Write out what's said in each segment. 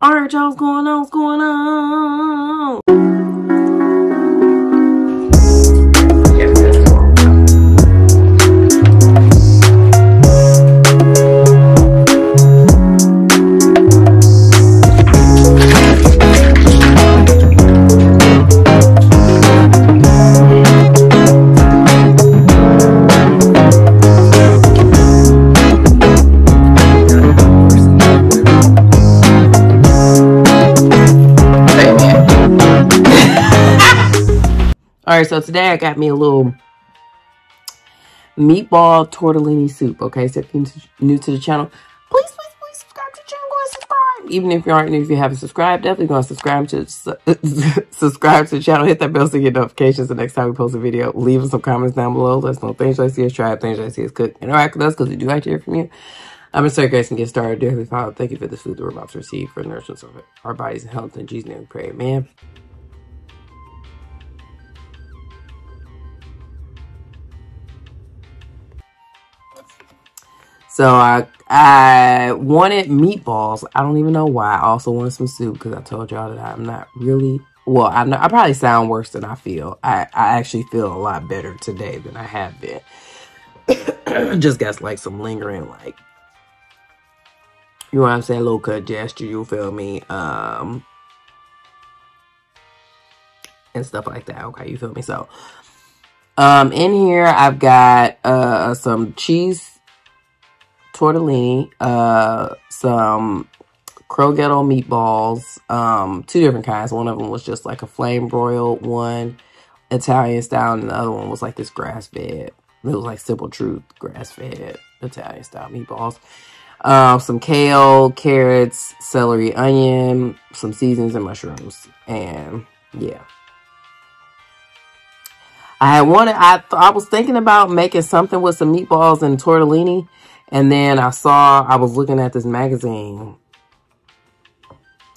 All right, y'all, what's going on? What's going on? All right, so today I got me a little meatball tortellini soup. Okay, so if you're new to the channel, please subscribe to the channel. Go and subscribe. Even if you aren't new, if you haven't subscribed, definitely go and subscribe to subscribe to the channel. Hit that bell so you get notifications the next time we post a video. Leave us some comments down below. Let us know things you like to see us try, things you like to see us cook. Interact with us because we do like to hear from you. I'm going to start, guys, and get started. Dear Heavenly Father, thank you for the food that we're about to receive for the nourishment of our bodies and health. In Jesus' name we pray, amen. So I wanted meatballs. I don't even know why. I also wanted some soup because I told y'all that I'm not really, well, I probably sound worse than I feel. I actually feel a lot better today than I have been. Just got like some lingering, like, you know what I'm saying, low cut gesture, you feel me? And stuff like that. Okay, you feel me? So in here I've got some cheese tortellini, some croquetto meatballs, two different kinds. One of them was just like a flame broiled one, Italian style, and the other one was like this grass fed. It was like Simple Truth grass fed Italian style meatballs. Some kale, carrots, celery, onion, some seasonings, and mushrooms. And yeah, I was thinking about making something with some meatballs and tortellini. And then I was looking at this magazine.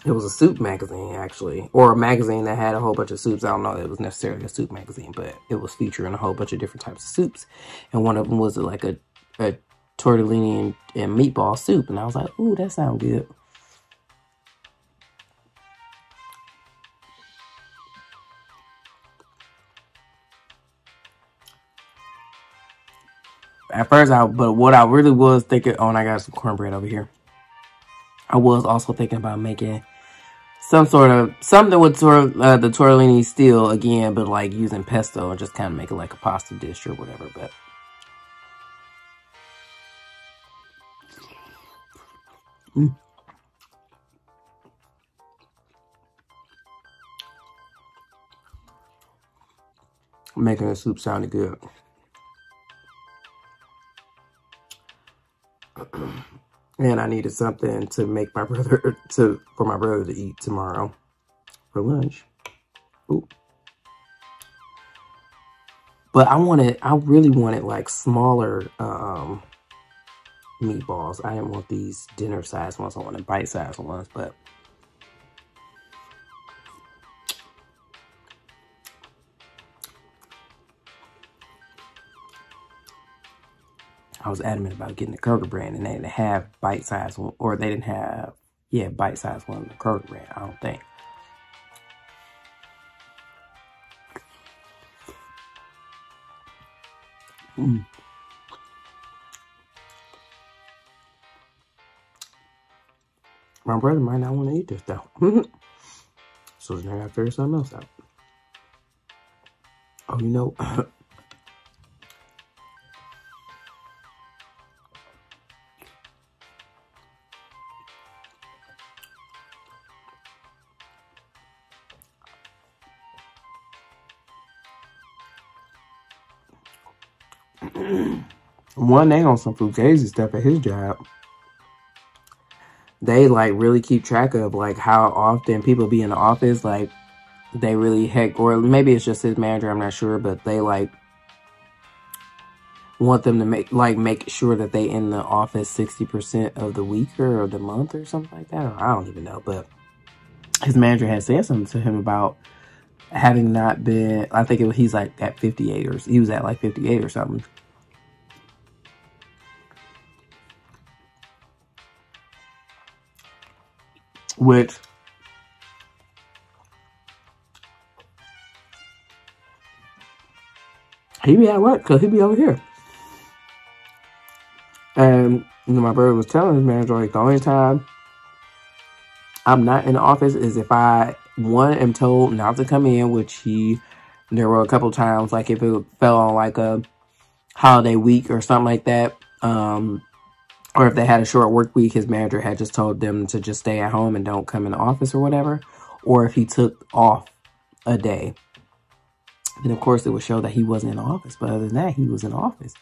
It was a soup magazine, actually. Or a magazine that had a whole bunch of soups. I don't know if it was necessarily a soup magazine, but it was featuring a whole bunch of different types of soups. And one of them was like a tortellini and meatball soup. And I was like, ooh, that sounds good. At first, but what I really was thinking, oh, and I got some cornbread over here. I was also thinking about making something with the tortellini still again, but like using pesto and just kind of make it like a pasta dish or whatever. But making the soup sounded good. And I needed something to make for my brother to eat tomorrow for lunch. Ooh. But I really wanted like smaller meatballs. I didn't want these dinner size ones. I wanted bite size ones, but I was adamant about getting the Kroger brand, and they didn't have bite-sized one, or they didn't have, yeah, bite-sized one in the Kroger brand, I don't think. My brother might not want to eat this, though. So then I gotta figure something else out. Oh, you know... One, they on some fugazi stuff at his job. They like really keep track of like how often people be in the office. Like they really or maybe it's just his manager, I'm not sure, but they like want them to make sure that they in the office 60% of the week or the month or something like that. I don't even know, but his manager had said something to him about having not been, I think he's like at 58 or he was at like 58 or something. which he be at work because he be over here. And you know, my brother was telling his manager, like, the only time I'm not in the office is if I, one, am told not to come in, which there were a couple times, like if it fell on like a holiday week or something like that, or if they had a short work week, his manager had just told them to just stay at home and don't come in the office or whatever, or if he took off a day. And of course, it would show that he wasn't in the office, but other than that, he was in the office.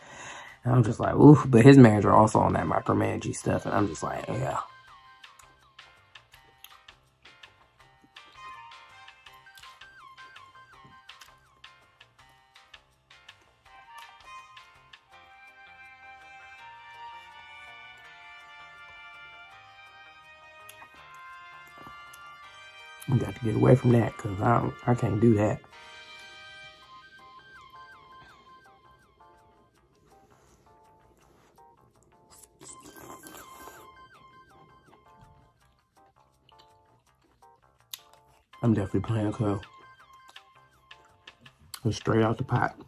And I'm just like, ooh, but his manager also on that micromanaging stuff, and I'm just like, yeah. I got to get away from that because I can't do that. I'm definitely playing cool. It's straight out the pot.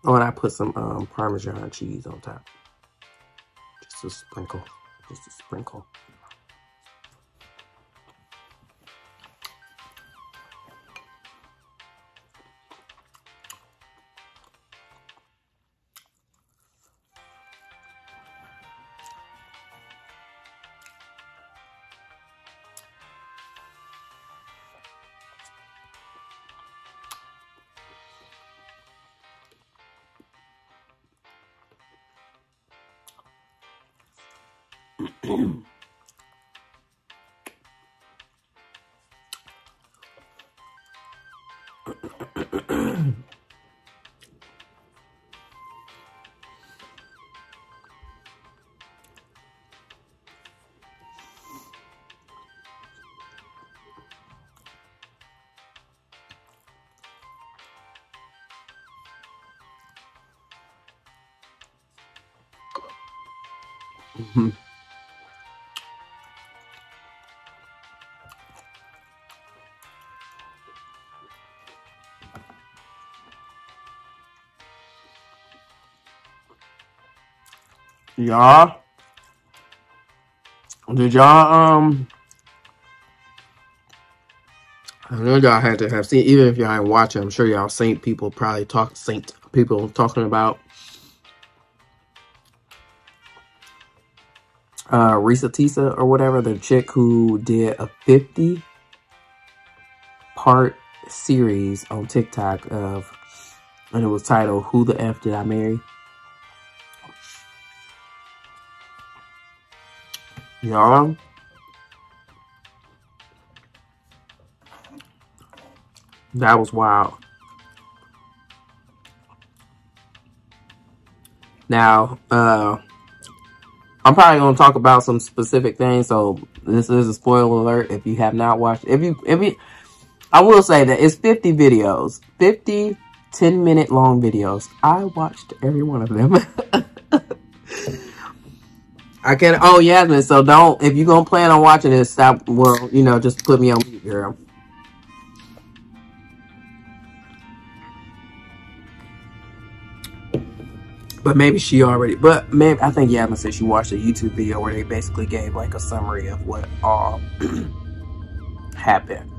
Oh, and I put some Parmesan cheese on top. Just a sprinkle. Just a sprinkle. Y'all, did y'all, I know y'all had to have seen, even if y'all ain't watching, I'm sure y'all seen people probably people talking about Risa Tisa or whatever, the chick who did a 50-part series on TikTok and it was titled, Who the F Did I Marry? Y'all, that was wild. Now, I'm probably going to talk about some specific things, so this is a spoiler alert if you have not watched. I will say that it's 50 videos, 50 10-minute long videos. I watched every one of them. I can't. Oh, Yasmin. So don't. If you're gonna plan on watching this, stop. Well, you know, just put me on mute, girl. But maybe she already. But maybe I think Yasmin said she watched a YouTube video where they basically gave like a summary of what all happened.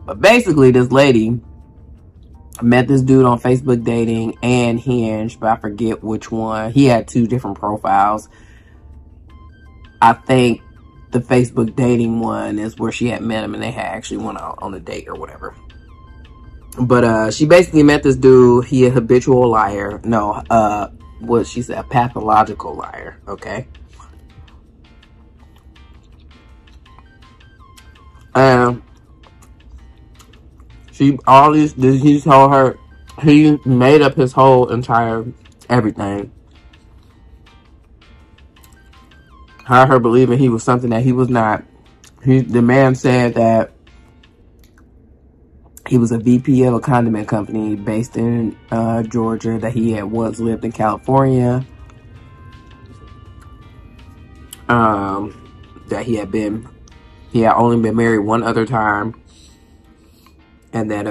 But basically, this lady met this dude on Facebook dating and Hinge, but I forget which one. He had 2 different profiles. I think the Facebook dating one is where she had met him and they had actually went out on a date or whatever. But she basically met this dude. He a habitual liar. No, what she said, a pathological liar. Okay. He told her he made up his whole entire everything. Had her believing he was something that he was not. The man said that he was a VP of a condiment company based in Georgia, that he had once lived in California, that he had only been married one other time, and that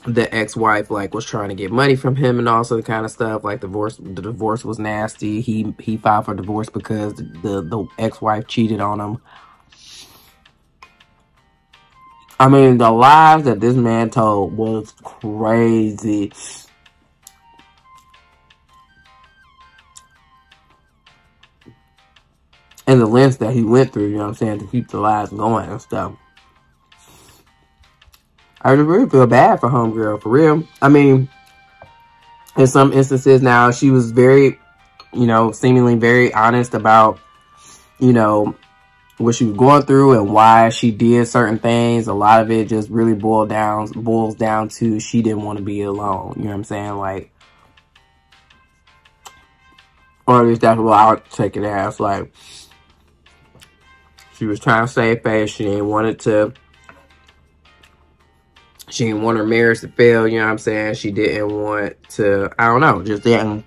the ex-wife like was trying to get money from him and all sort of kind of stuff. Like the divorce was nasty. He filed for divorce because the ex-wife cheated on him. I mean, the lies that this man told was crazy. And the lengths that he went through, you know what I'm saying, to keep the lies going and stuff. I just really feel bad for homegirl, for real. I mean, in some instances now, she was very, you know, seemingly very honest about, you know, what she was going through and why she did certain things. A lot of it just really boils down to she didn't want to be alone. You know what I'm saying? Like, or at least that's what I would take it as. Like, she was trying to save face. She didn't want her marriage to fail. You know what I'm saying? She didn't want to, I don't know, just didn't.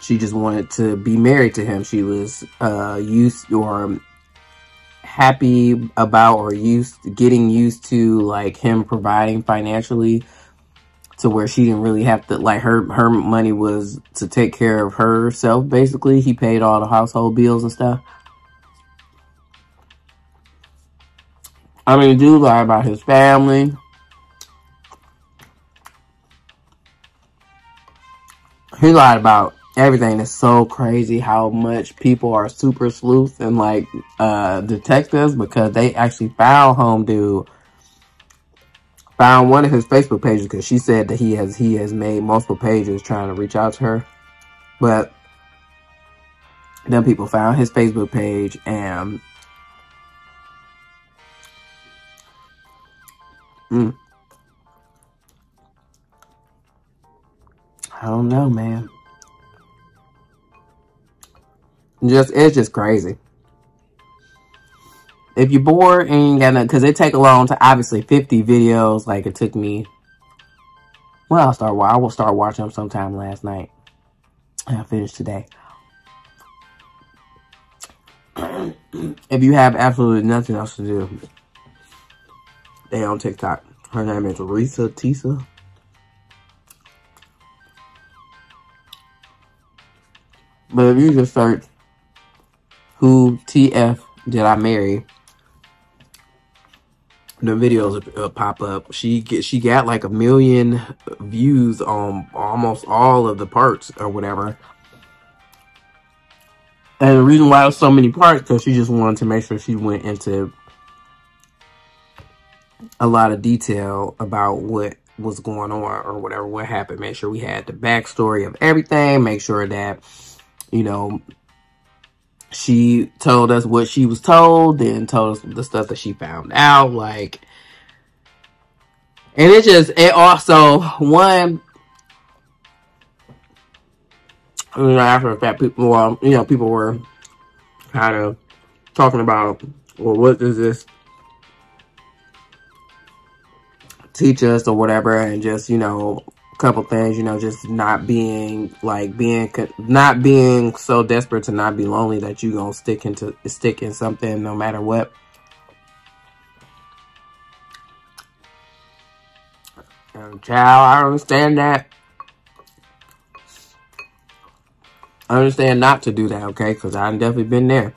She just wanted to be married to him. She was happy about or getting used to like him providing financially, to where she didn't really have to, like, her money was to take care of herself, basically. He paid all the household bills and stuff. I mean, dude lied about his family. He lied about everything. Is so crazy how much people are super sleuth and like detectives, because they actually found one of his Facebook pages, because she said that he has made multiple pages trying to reach out to her, but then people found his Facebook page and I don't know, man. It's just crazy. If you're bored and you ain't got nothing, because it take a long time, obviously 50 videos, like it took me, well, I will start watching them sometime last night. And I finished today. If you have absolutely nothing else to do, they on TikTok. Her name is Risa Tisa. But if you just search, who TF did I marry, the videos pop up. She got like 1 million views on almost all of the parts or whatever. And the reason why it was so many parts, because she just wanted to make sure she went into a lot of detail about what was going on or whatever, what happened. Make sure we had the backstory of everything. Make sure that, you know, she told us what she was told, then told us the stuff that she found out, like, and it also, one, you know, after the fact, people were kind of talking about, well, what does this teach us or whatever, and just, you know, couple things, you know, just not being so desperate to not be lonely that you gonna stick in something no matter what. And child, I understand that. I understand not to do that, okay? Because I've definitely been there.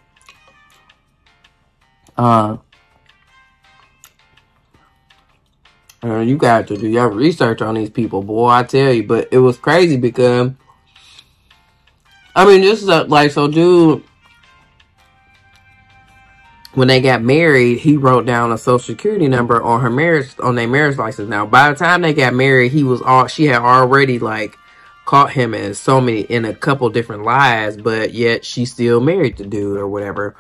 You got to do your research on these people, boy, I tell you. But it was crazy because, I mean, this is so dude, when they got married, he wrote down a social security number on their marriage license. Now, by the time they got married, she had already like caught him in a couple different lies, but yet she still married the dude or whatever.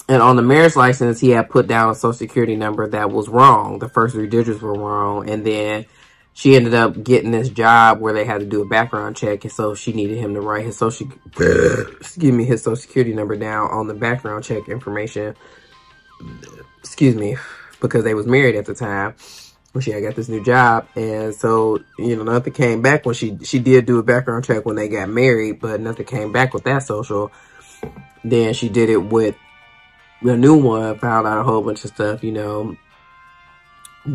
And on the marriage license, he had put down a social security number that was wrong. The first 3 digits were wrong. And then she ended up getting this job where they had to do a background check. And so she needed him to write his his social security number down on the background check information. Because they was married at the time when she had got this new job. And so, you know, nothing came back when she did do a background check when they got married, but nothing came back with that social. Then she did it with the new one, found out a whole bunch of stuff, you know,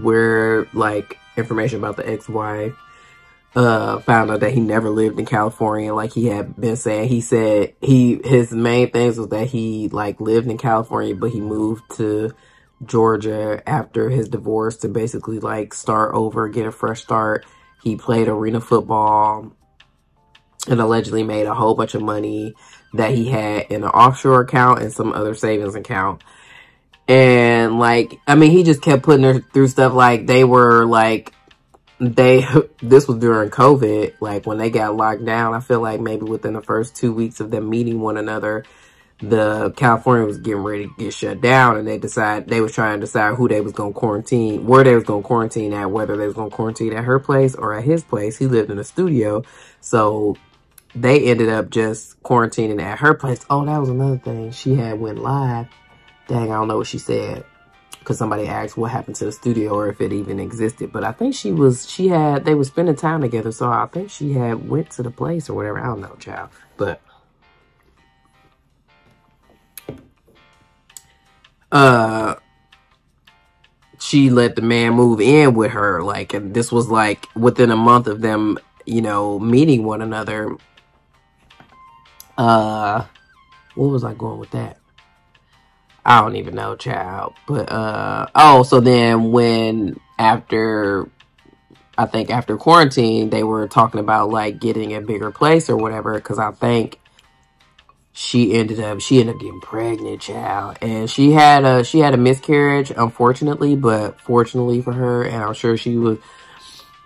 where, like, information about the ex-wife, found out that he never lived in California, like he had been saying. He said his main things was that he, like, lived in California, but he moved to Georgia after his divorce to basically, like, start over, get a fresh start. He played arena football and allegedly made a whole bunch of money that he had in an offshore account and some other savings account. And, like, I mean, he just kept putting her through stuff. Like, they were, like, this was during COVID, like, when they got locked down. I feel like maybe within the first 2 weeks of them meeting one another, the California was getting ready to get shut down, and they was trying to decide who they was going to quarantine, where they was going to quarantine at, whether they was going to quarantine at her place or at his place. He lived in a studio, so they ended up just quarantining at her place. Oh, that was another thing. She had went live. Dang, I don't know what she said, because somebody asked what happened to the studio or if it even existed. But I think they were spending time together, so I think she had went to the place or whatever. I don't know, child. But she let the man move in with her, like, and this was like within a month of them, you know, meeting one another. What was I going with that? I don't even know, child. But oh, so then after quarantine, they were talking about, like, getting a bigger place or whatever, because I think she ended up getting pregnant, child. And she had a miscarriage, unfortunately, but fortunately for her, and I'm sure she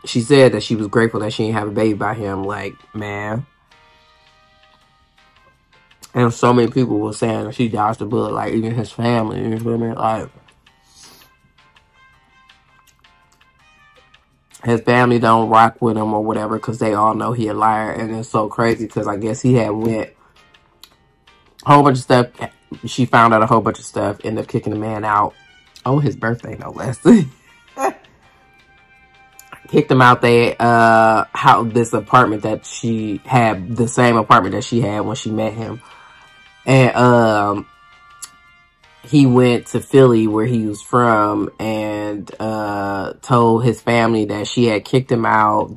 said that she was grateful that she didn't have a baby by him. Like, man. And so many people were saying that she dodged the bullet, like, even his family, you feel me? Like, his family don't rock with him or whatever, because they all know he a liar. And it's so crazy, because I guess he had went a whole bunch of stuff. She found out a whole bunch of stuff, ended up kicking the man out on his birthday, no less. Kicked him out this apartment that she had, the same apartment that she had when she met him. And he went to Philly, where he was from, and told his family that she had kicked him out.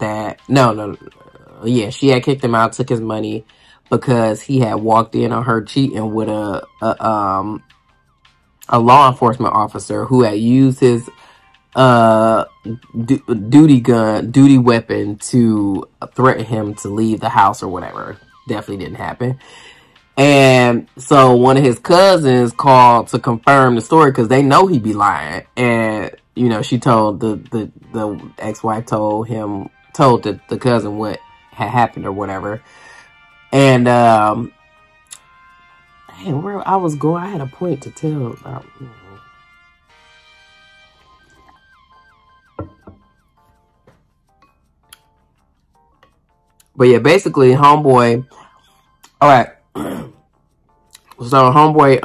She had kicked him out, took his money, because he had walked in on her cheating with a law enforcement officer who had used his duty weapon to threaten him to leave the house or whatever. Definitely didn't happen. And so one of his cousins called to confirm the story, because they know he be lying. And, you know, she told the ex-wife told the cousin what had happened or whatever. And dang, where I was going, I had a point to tell. But yeah, basically, homeboy. All right. So homeboy,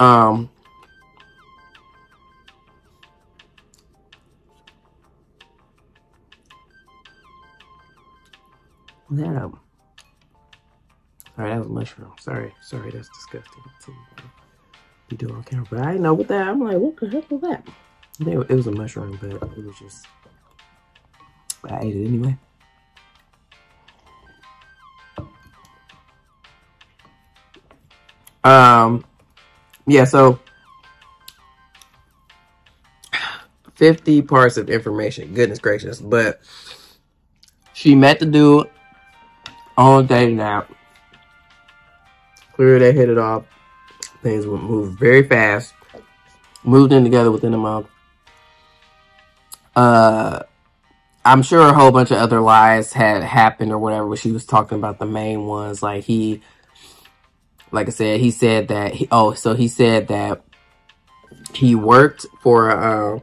that sorry, that was mushroom. Sorry, that's disgusting to be doing on camera. But I didn't know what that. I'm like, what the heck was that? It was a mushroom, but it was just, I ate it anyway. Yeah, so 50 parts of information. Goodness gracious. But she met the dude on a dating app. Clearly they hit it off. Things would move very fast. Moved in together within a month. I'm sure a whole bunch of other lies had happened or whatever, but she was talking about the main ones. Like I said, he said that he said that he worked for a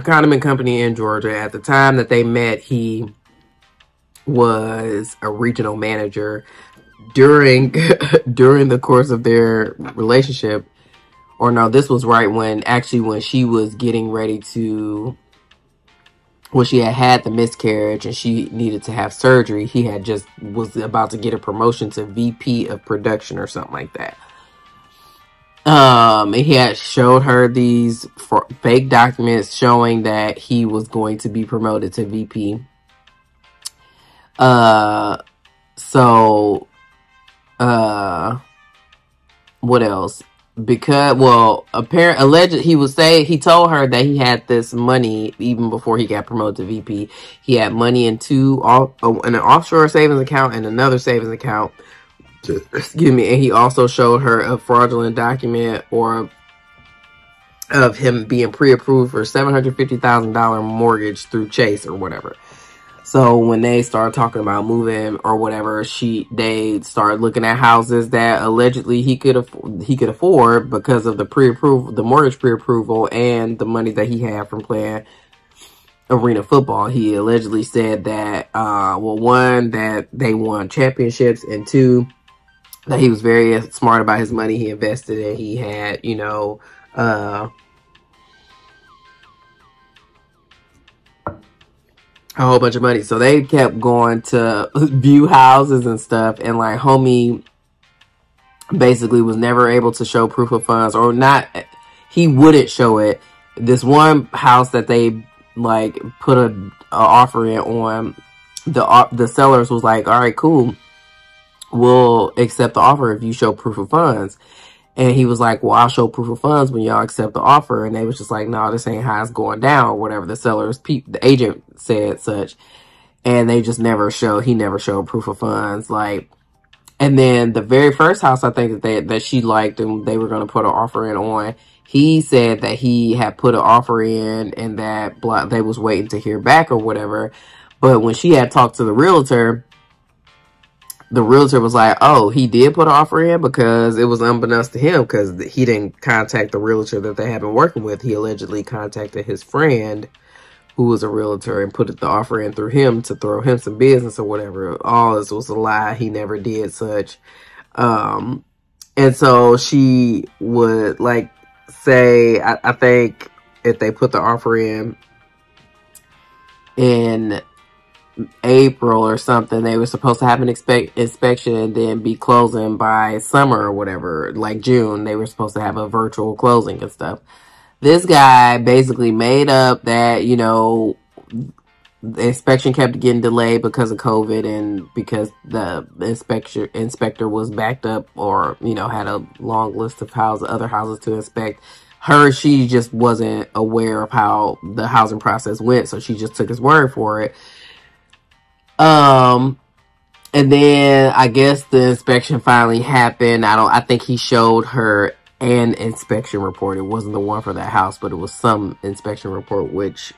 condiment company in Georgia. At the time that they met, he was a regional manager. During the course of their relationship, or no, this was right when she was getting ready to, when she had the miscarriage and she needed to have surgery, he had just was about to get a promotion to VP of production or something like that. And he had showed her these fake documents showing that he was going to be promoted to VP. What else? Because, well, allegedly, he told her that he had this money even before he got promoted to VP. He had money in an offshore savings account and another savings account. Excuse me. And he also showed her a fraudulent document of him being pre-approved for $750,000 mortgage through Chase or whatever. So when they started talking about moving or whatever, they started looking at houses that allegedly he could afford because of the mortgage pre-approval and the money that he had from playing arena football. He allegedly said that, one, that they won championships, and two, that he was very smart about his money. He invested and he had, a whole bunch of money. So they kept going to view houses and stuff, and like homie basically was never able to show proof of funds, or not, he wouldn't show it. This one house that they like put a offer in on, the sellers was like, all right, cool, we'll accept the offer if you show proof of funds. And he was like, well, I'll show proof of funds when y'all accept the offer. And they was just like, no, this ain't how it's going down, or whatever. The agent said such. And they just he never showed proof of funds. Like, and then the very first house, I think that she liked and they were going to put an offer in on, he said that he had put an offer in and that they was waiting to hear back or whatever. But when she had talked to the realtor was like, oh, he did put an offer in, because it was unbeknownst to him, because he didn't contact the realtor that they had been working with. He allegedly contacted his friend, who was a realtor, and put the offer in through him to throw him some business or whatever. All this was a lie. He never did such. And so she would like say, I think if they put the offer in April or something, they were supposed to have an inspection and then be closing by summer or whatever, like June. They were supposed to have a virtual closing and stuff. This guy basically made up that, the inspection kept getting delayed because of COVID and because the inspector was backed up, or, had a long list of other houses to inspect. She just wasn't aware of how the housing process went, so she just took his word for it. And then I guess the inspection finally happened. I think he showed her an inspection report. It wasn't the one for that house, but it was some inspection report, which,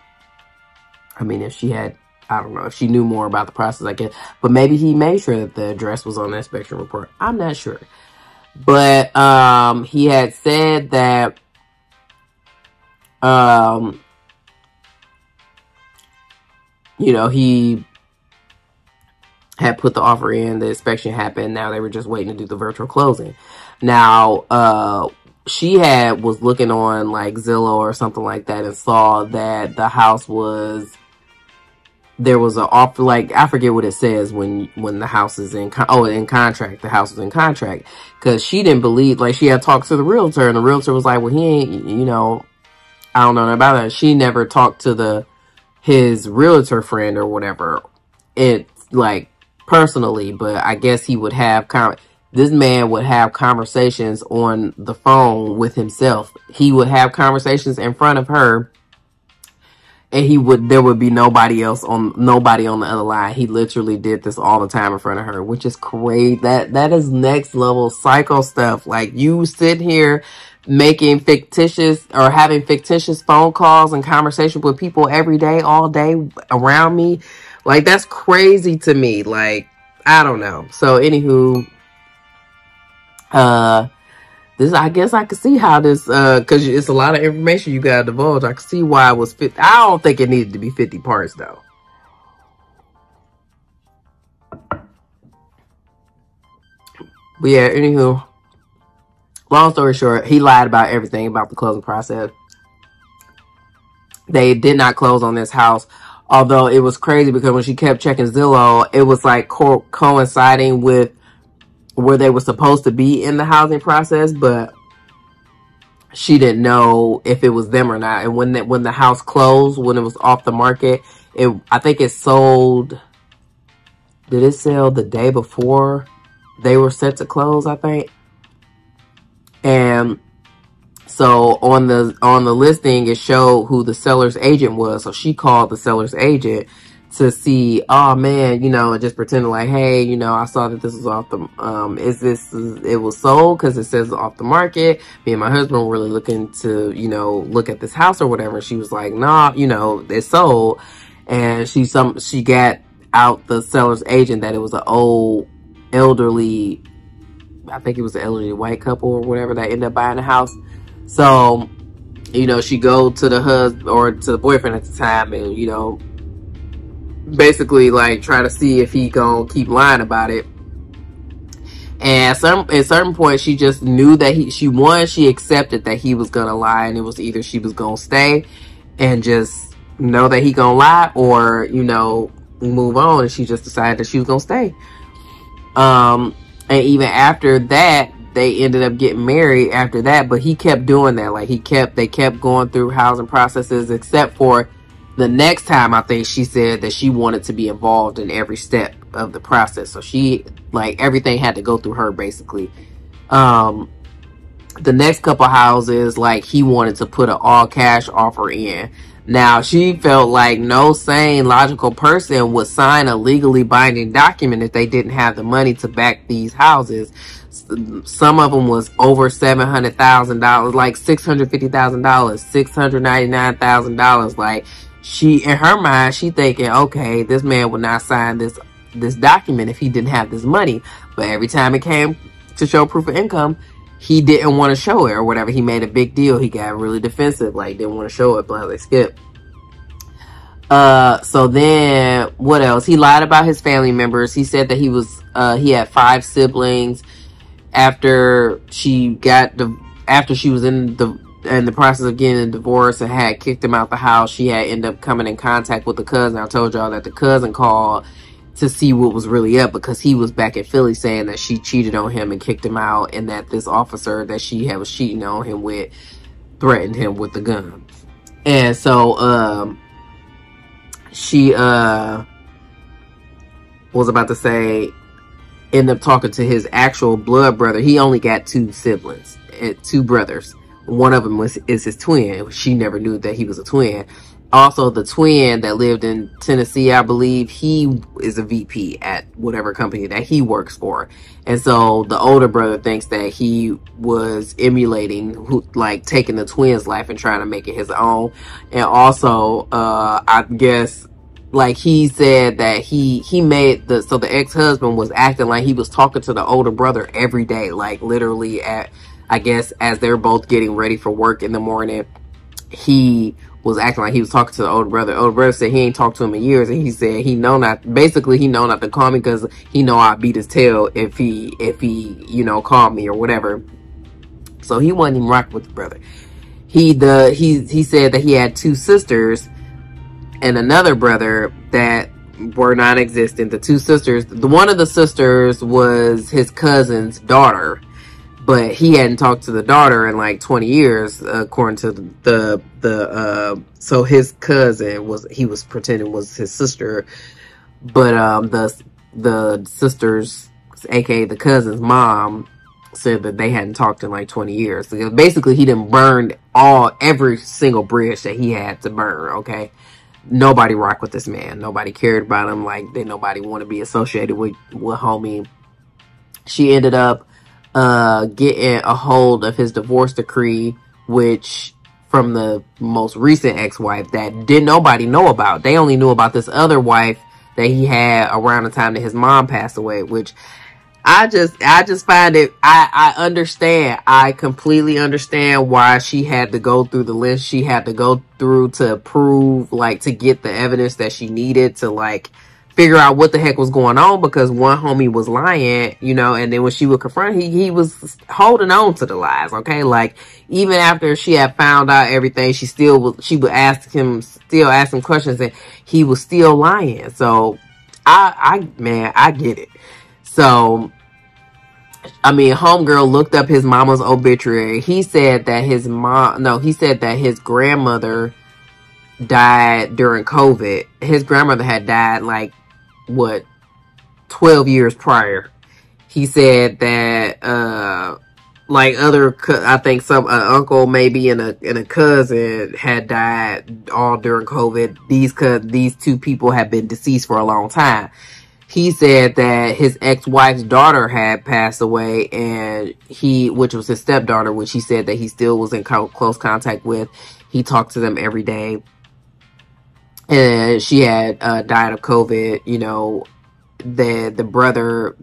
I mean, if she had, I don't know, if she knew more about the process, I guess, but maybe he made sure that the address was on the inspection report. I'm not sure. But, he had said that, he had put the offer in, the inspection happened, now they were just waiting to do the virtual closing. Now, she was looking on like Zillow or something like that and saw that the house there was an offer, like, I forget what it says when the house is in contract, the house was in contract, because she didn't believe, like, she had talked to the realtor and the realtor was like, well, he ain't, I don't know about that. She never talked to his realtor friend or whatever. It's like, personally, but I guess he would have this man would have conversations on the phone with himself. He would have conversations in front of her, and there would be nobody on the other line. He literally did this all the time in front of her, which is crazy. That is next level psycho stuff. Like, you sit here having fictitious phone calls and conversations with people every day, all day around me. Like, that's crazy to me. Like, I don't know. So, anywho, this, I guess I could see how this, because it's a lot of information you got to divulge. I could see why it was 50. I don't think it needed to be 50 parts, though. But yeah, anywho, long story short, he lied about everything about the closing process. They did not close on this house, although it was crazy because when she kept checking Zillow, it was like coinciding with where they were supposed to be in the housing process, but she didn't know if it was them or not. And when the house closed, when it was off the market, I think it sold. Did it sell the day before they were set to close, I think? And so on the listing, it showed who the seller's agent was. So she called the seller's agent to see, oh man, you know, and just pretending like, hey, you know, I saw that this was off the, it was sold because it says off the market. Me and my husband were really looking to, you know, look at this house or whatever. And she was like, nah, you know, it's sold. And she got out the seller's agent that it was an old elderly, I think it was an elderly white couple or whatever that ended up buying the house. So, you know, she go to the husband or to the boyfriend at the time and, you know, basically like try to see if he gonna keep lying about it. And at certain point, she just knew that she accepted that he was gonna lie, and it was either she was gonna stay and just know that he gonna lie, or, you know, move on. And she just decided that she was gonna stay. And even after that, they ended up getting married after that, but he kept doing that. Like they kept going through housing processes, except for the next time. I think she said that she wanted to be involved in every step of the process. So she, like, everything had to go through her, basically. The next couple houses, like, he wanted to put an all cash offer in. Now, she felt like no sane, logical person would sign a legally binding document if they didn't have the money to back these houses. Some of them was over $700,000, like $650,000, $699,000. Like, in her mind, she thinking, okay, this man would not sign this document if he didn't have this money. But every time it came to show proof of income, he didn't want to show it or whatever. He made a big deal. He got really defensive, like didn't want to show it, but like skip. So then what else? He lied about his family members. He said that he had 5 siblings. After she was in the process of getting a divorce and had kicked him out the house, she had ended up coming in contact with the cousin. I told y'all that the cousin called to see what was really up, because he was back in Philly saying that she cheated on him and kicked him out, and that this officer that she was cheating on him with threatened him with the gun. And so she was about to say, ended up talking to his actual blood brother. He only got 2 siblings, 2 brothers. One of them is his twin. She never knew that he was a twin. Also, the twin that lived in Tennessee, I believe, he is a VP at whatever company that he works for. And so the older brother thinks that he was emulating, like taking the twin's life and trying to make it his own. And also, I guess, like he said that he made so the ex-husband was acting like he was talking to the older brother every day, like literally I guess as they're both getting ready for work in the morning, he was acting like he was talking to the older brother. The older brother said he ain't talked to him in years, and he said he know not to call me because he know I beat his tail if he you know called me or whatever. So he wasn't even rocking with the brother. He said that he had 2 sisters and another brother that were non-existent. The 2 sisters, one of the sisters was his cousin's daughter, but he hadn't talked to the daughter in like 20 years, according to so his cousin was pretending was his sister, but the sisters, aka the cousin's mom, said that they hadn't talked in like 20 years. So basically, he done burned every single bridge that he had to burn. Okay, nobody rocked with this man. Nobody cared about him. Like nobody wanted to be associated with homie. She ended up getting a hold of his divorce decree, which from the most recent ex-wife that didn't nobody know about. They only knew about this other wife that he had around the time that his mom passed away, which I just find it, I understand. I completely understand why she had to go through the list she had to go through to prove, like, to get the evidence that she needed to, like, figure out what the heck was going on, because one homie was lying, you know, and then when she would confront, he was holding on to the lies, okay? Like, even after she had found out everything, she would ask him questions, and he was still lying. So, man, I get it. So, I mean, homegirl looked up his mama's obituary. He said that his grandmother died during COVID. His grandmother had died, like, what, 12 years prior. He said that, like, I think some uncle maybe and a cousin had died all during COVID. These two people have been deceased for a long time. He said that his ex-wife's daughter had passed away, and which was his stepdaughter, which he said that he still was in close contact with. He talked to them every day. And she had died of COVID. You know, the brother,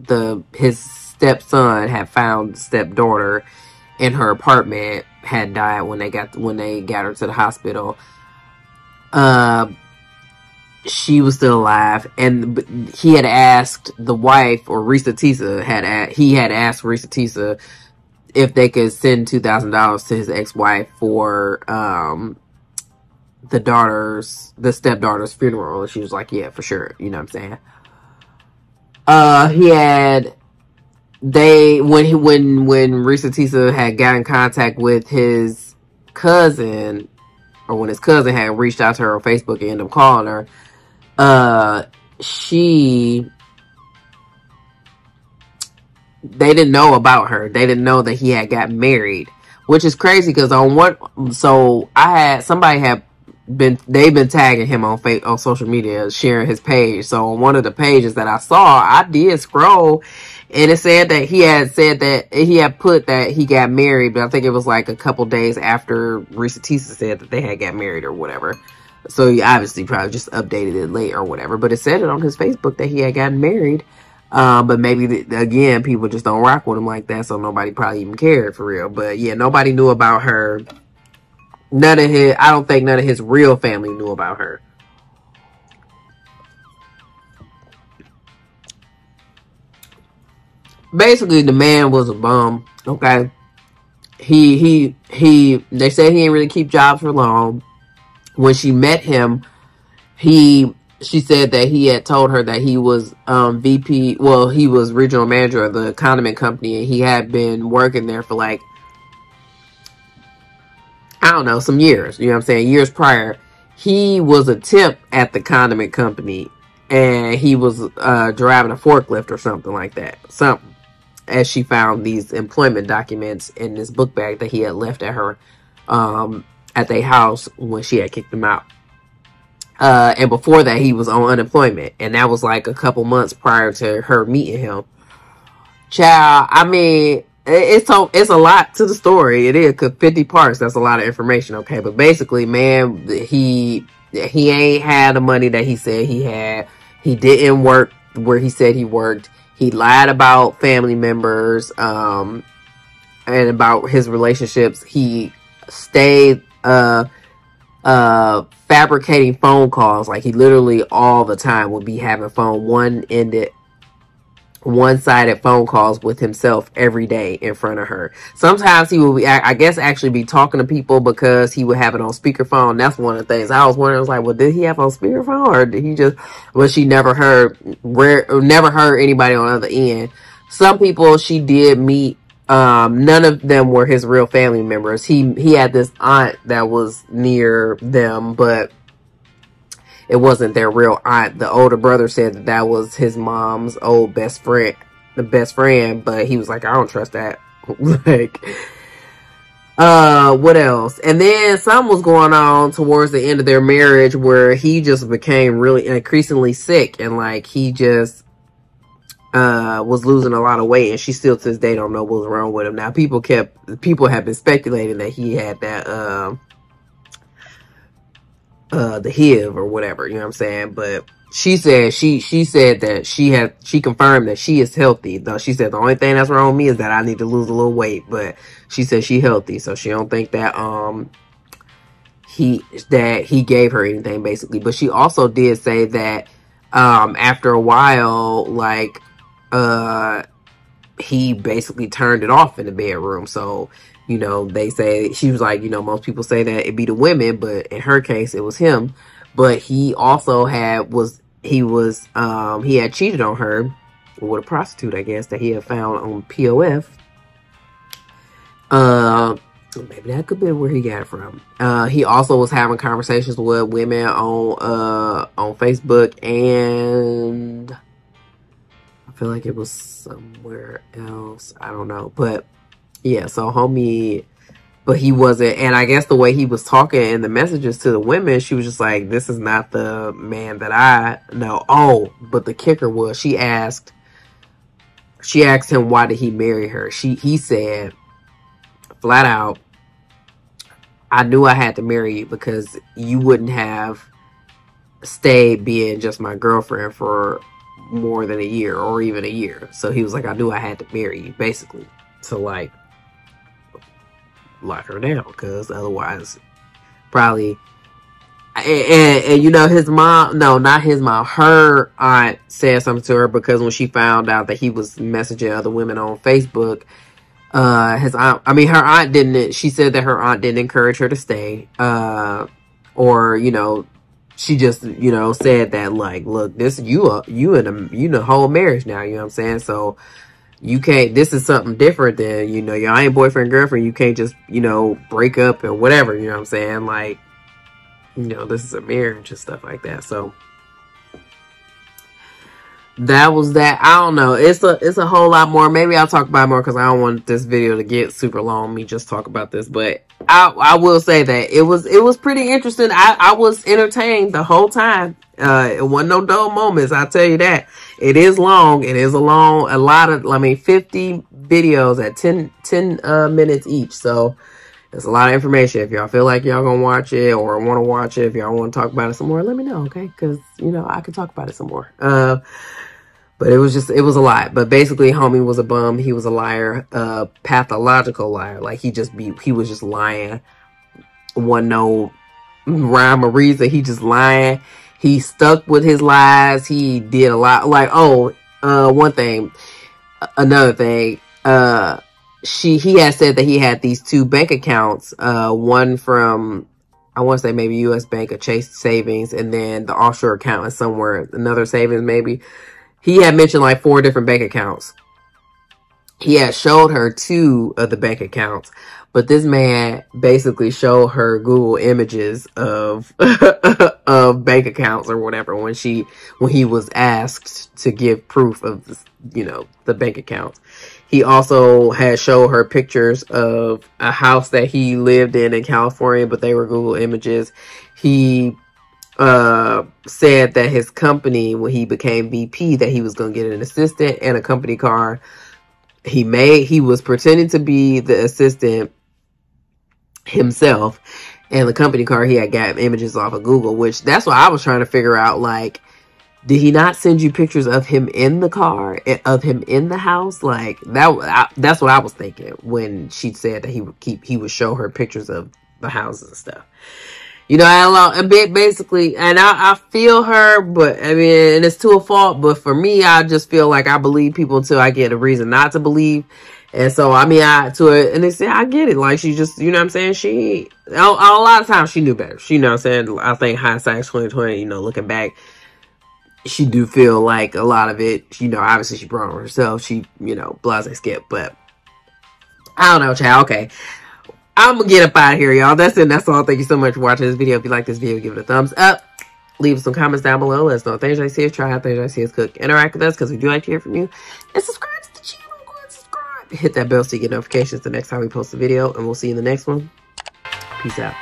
his stepson had found the stepdaughter in her apartment, had died when they got her to the hospital. She was still alive, and he had asked the wife, or Risa Tisa had asked Risa Tisa if they could send $2,000 to his ex-wife for the stepdaughter's funeral. And she was like, yeah, for sure. You know what I'm saying? When Risa Tisa had got in contact with his cousin, or when his cousin had reached out to her on Facebook and ended up calling her, they didn't know about her. They didn't know that he had got married, which is crazy, because they've been tagging him on social media, sharing his page. So on one of the pages that I saw, I did scroll, and it said that he had put that he got married, but I think it was like a couple days after Risa Tisa said that they had got married or whatever. So he obviously probably just updated it late or whatever, but it said it on his Facebook that he had gotten married. But maybe, again, people just don't rock with him like that, so nobody probably even cared, for real. But yeah, nobody knew about her. I don't think none of his real family knew about her. Basically, the man was a bum, okay? They said he didn't really keep jobs for long. When she met him, she said that he had told her that he was he was regional manager of the condiment company, and he had been working there for, like, I don't know, some years. You know what I'm saying? Years prior. He was a temp at the condiment company, and he was driving a forklift or something like that. Something. As she found these employment documents in this book bag that he had left at her at their house when she had kicked him out. And before that, he was on unemployment, and that was like a couple months prior to her meeting him. Child, I mean, it's a lot to the story. It is, because 50 parts, that's a lot of information, okay? But basically, man, he ain't had the money that he said he had. He didn't work where he said he worked. He lied about family members, and about his relationships. He stayed fabricating phone calls. Like, he literally all the time would be having one-sided phone calls with himself every day in front of her. Sometimes he would be, I guess, actually be talking to people, because he would have it on speakerphone. That's one of the things I was wondering. I was like, well, did he have it on speakerphone, or did he just, well, she never heard anybody on the other end. Some people she did meet, none of them were his real family members. He had this aunt that was near them, but it wasn't their real aunt. The older brother said that was his mom's old best friend, but he was like, I don't trust that. Like, what else? And then something was going on towards the end of their marriage where he just became really increasingly sick, and like, he just was losing a lot of weight, and she still to this day don't know what's wrong with him. Now, people have been speculating that he had that the HIV or whatever, you know what I'm saying? But she said said that she confirmed that she is healthy. Though she said the only thing that's wrong with me is that I need to lose a little weight, but she said she healthy, so she don't think that he gave her anything, basically. But she also did say that after a while, like he basically turned it off in the bedroom. So, you know, they say, she was like, you know, most people say that it'd be the women, but in her case, it was him. But he also he had cheated on her with a prostitute, I guess, that he had found on POF. Maybe that could be where he got it from. He also was having conversations with women on Facebook, and I feel like it was somewhere else. I don't know. But yeah, so homie, but he wasn't, and I guess the way he was talking in the messages to the women, she was just like, this is not the man that I know. Oh, but the kicker was she asked him why did he marry her. He said flat out, I knew I had to marry you because you wouldn't have stayed being just my girlfriend for more than a year or even a year. So he was like, I knew I had to marry you, basically, to like lock her down, because otherwise probably and you know, his mom, no, not his mom, her aunt said something to her, because when she found out that he was messaging other women on Facebook, her aunt didn't, she said that her aunt didn't encourage her to stay, or, you know, she just, you know, said that, like, look, this, you in a whole marriage now, you know what I'm saying? So you can't, this is something different than, you know, y'all ain't boyfriend, girlfriend. You can't just, you know, break up or whatever, you know what I'm saying? Like, you know, this is a marriage and stuff like that. So that was that. I don't know. It's a whole lot more. Maybe I'll talk about it more, because I don't want this video to get super long, me just talk about this. But I will say that it was pretty interesting. I was entertained the whole time. It wasn't no dull moments, I'll tell you that. It is long. It is a lot of, 50 videos at 10 minutes each. So it's a lot of information. If y'all feel like y'all gonna watch it or want to watch it, if y'all want to talk about it some more, let me know, okay? Because, you know, I can talk about it some more. But it was a lot. But basically, homie was a bum. He was a liar, pathological liar. Like, he was just lying. Wasn't no rhyme or reason. He just lying. He stuck with his lies. He did a lot. Like, another thing. He had said that he had these 2 bank accounts. One from, I want to say maybe U.S. Bank or Chase Savings, and then the offshore account is somewhere, another savings maybe. He had mentioned like 4 different bank accounts. He had showed her 2 of the bank accounts, but this man basically showed her Google images of of bank accounts or whatever when he was asked to give proof of this, you know, the bank accounts. He also had showed her pictures of a house that he lived in California, but they were Google images. He said that his company, when he became VP, that he was going to get an assistant and a company car. He was pretending to be the assistant himself, and the company car he had got images off of Google, which that's what I was trying to figure out. Like, did he not send you pictures of him in the car, of him in the house? Like, that's what I was thinking when she said that he would show her pictures of the houses and stuff. You know, a bit basically, and I feel her, but I mean, and it's to a fault, but for me, I just feel like I believe people until I get a reason not to believe. And so, I mean, and they say, I get it. Like, she just, you know what I'm saying? A lot of times she knew better. She, you know what I'm saying? I think hindsight 2020, you know, looking back, she do feel like a lot of it, you know, obviously she brought on herself. She, you know, blase skip, but I don't know, child. Okay. I'm gonna get up out of here, y'all. That's it. That's all. Thank you so much for watching this video. If you like this video, give it a thumbs up. Leave some comments down below. Let us know things I see us try out, things I see us cook. Interact with us, because we do like to hear from you. And subscribe to the channel. Go ahead and subscribe. Hit that bell so you get notifications the next time we post a video. And we'll see you in the next one. Peace out.